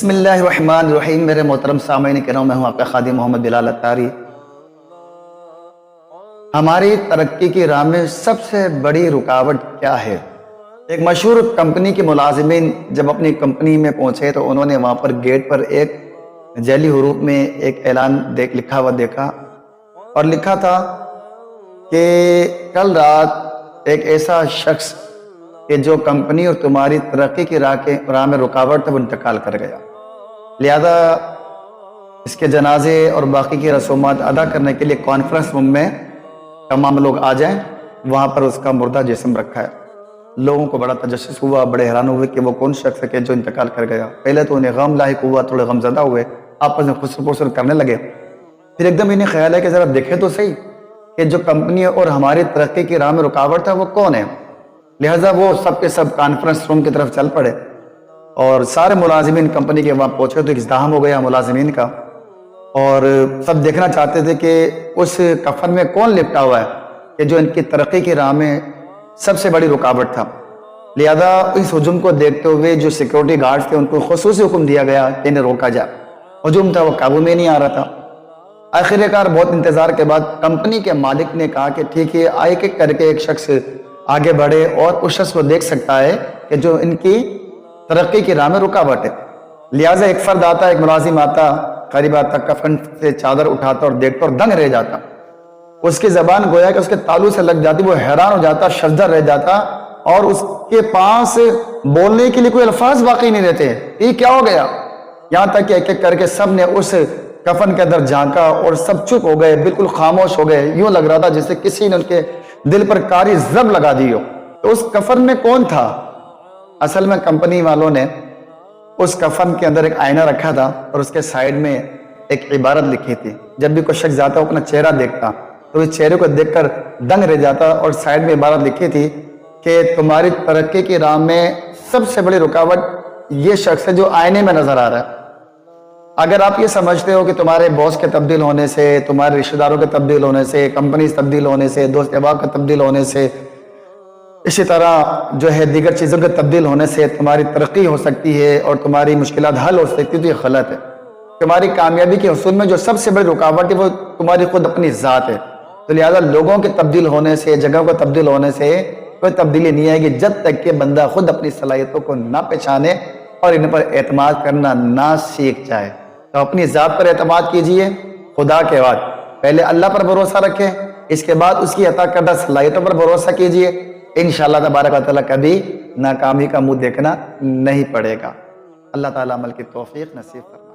بسم اللہ الرحمن الرحیم۔ میرے محترم سامعین کرام، میں ہوں آپ کا خادم محمد بلال اتاری۔ ہماری ترقی کی راہ میں سب سے بڑی رکاوٹ کیا ہے؟ ایک مشہور کمپنی کے ملازمین جب اپنی کمپنی میں پہنچے تو انہوں نے وہاں پر گیٹ پر ایک جعلی حروف میں ایک اعلان لکھا ہوا دیکھا، اور لکھا تھا کہ کل رات ایک ایسا شخص کہ جو کمپنی اور تمہاری ترقی کی راہ میں رکاوٹ تھا وہ انتقال کر گیا، لہذا اس کے جنازے اور باقی کی رسومات ادا کرنے کے لیے کانفرنس روم میں تمام لوگ آ جائیں۔ وہاں پر اس کا مردہ جسم رکھا ہے۔ لوگوں کو بڑا تجسس ہوا، بڑے حیران ہوئے کہ وہ کون شخص ہے کہ جو انتقال کر گیا۔ پہلے تو انہیں غم لاحق ہوا، تھوڑے غم زدہ ہوئے، آپس میں خسر پسر کرنے لگے۔ پھر ایک دم انہیں خیال ہے کہ ذرا دیکھیں تو صحیح کہ جو کمپنی اور ہماری ترقی کی راہ میں رکاوٹ تھا وہ کون ہے۔ لہٰذا وہ سب کے سب کانفرنس روم کی طرف چل پڑے، اور سارے ملازمین کمپنی کے وہاں پہنچے تو ازدحام ہو گیا ملازمین کا، اور سب دیکھنا چاہتے تھے کہ اس کفن میں کون لپٹا ہوا ہے کہ جو ان کی ترقی کی راہ میں سب سے بڑی رکاوٹ تھا۔ لہذا اس ہجوم کو دیکھتے ہوئے جو سیکورٹی گارڈز تھے ان کو خصوصی حکم دیا گیا کہ انہیں روکا جائے۔ ہجوم تھا وہ قابو میں نہیں آ رہا تھا۔ آخر کار بہت انتظار کے بعد کمپنی کے مالک نے کہا کہ ٹھیک ہے، ایک ایک کر کے ایک شخص آگے بڑھے اور اس شخص کو دیکھ سکتا ہے کہ جو ان کی ترقی کی راہ میں رکاوٹ ہے۔ لہٰذا ایک فرد آتا، ایک ملازم آتا، قریب آتا، کفن سے چادر اٹھاتا اور دیکھتا اور دنگ رہ جاتا۔ اس کی زبان گویا کہ اس کے تالو سے لگ جاتی، وہ حیران ہو جاتا، ششدر رہ جاتا، اور اس کے پاس بولنے کے لیے کوئی الفاظ باقی نہیں رہتے۔ یہ کیا ہو گیا؟ یہاں تک کہ ایک ایک کر کے سب نے اس کفن کے اندر جھانکا اور سب چپ ہو گئے، بالکل خاموش ہو گئے۔ یوں لگ رہا تھا جیسے کسی نے ان کے دل پر کاری ضرب لگا دی ہو۔ تو اس کفن میں کون تھا؟ اصل میں کمپنی والوں نے اس کفن کے اندر ایک آئینہ رکھا تھا، اور اس کے سائیڈ میں ایک عبارت لکھی تھی۔ جب بھی کوئی شخص جاتا وہ اپنا چہرہ دیکھتا تو اس چہرے کو دیکھ کر دنگ رہ جاتا، اور سائیڈ میں عبارت لکھی تھی کہ تمہاری ترقی کی راہ میں سب سے بڑی رکاوٹ یہ شخص ہے جو آئینے میں نظر آ رہا ہے۔ اگر آپ یہ سمجھتے ہو کہ تمہارے باس کے تبدیل ہونے سے، تمہارے رشتہ داروں کے تبدیل ہونے سے، کمپنی تبدیل ہونے سے، دوست احباب کا تبدیل ہونے سے، اسی طرح جو ہے دیگر چیزوں کے تبدیل ہونے سے تمہاری ترقی ہو سکتی ہے اور تمہاری مشکلات حل ہو سکتی ہے، تو یہ غلط ہے۔ تمہاری کامیابی کے حصول میں جو سب سے بڑی رکاوٹ ہے وہ تمہاری خود اپنی ذات ہے۔ تو لہذا لوگوں کے تبدیل ہونے سے، جگہ کو تبدیل ہونے سے کوئی تبدیلی نہیں آئے گی جب تک کہ بندہ خود اپنی صلاحیتوں کو نہ پہچانے اور ان پر اعتماد کرنا نہ سیکھ جائے۔ تو اپنی ذات پر اعتماد کیجئے، خدا کے بعد پہلے اللہ پر بھروسہ رکھیں، اس کے بعد اس کی عطا کردہ صلاحیتوں پر بھروسہ کیجئے۔ انشاءاللہ تبارک و تعالیٰ کبھی ناکامی کا منہ دیکھنا نہیں پڑے گا۔ اللہ تعالیٰ عمل کی توفیق نصیب فرمائے۔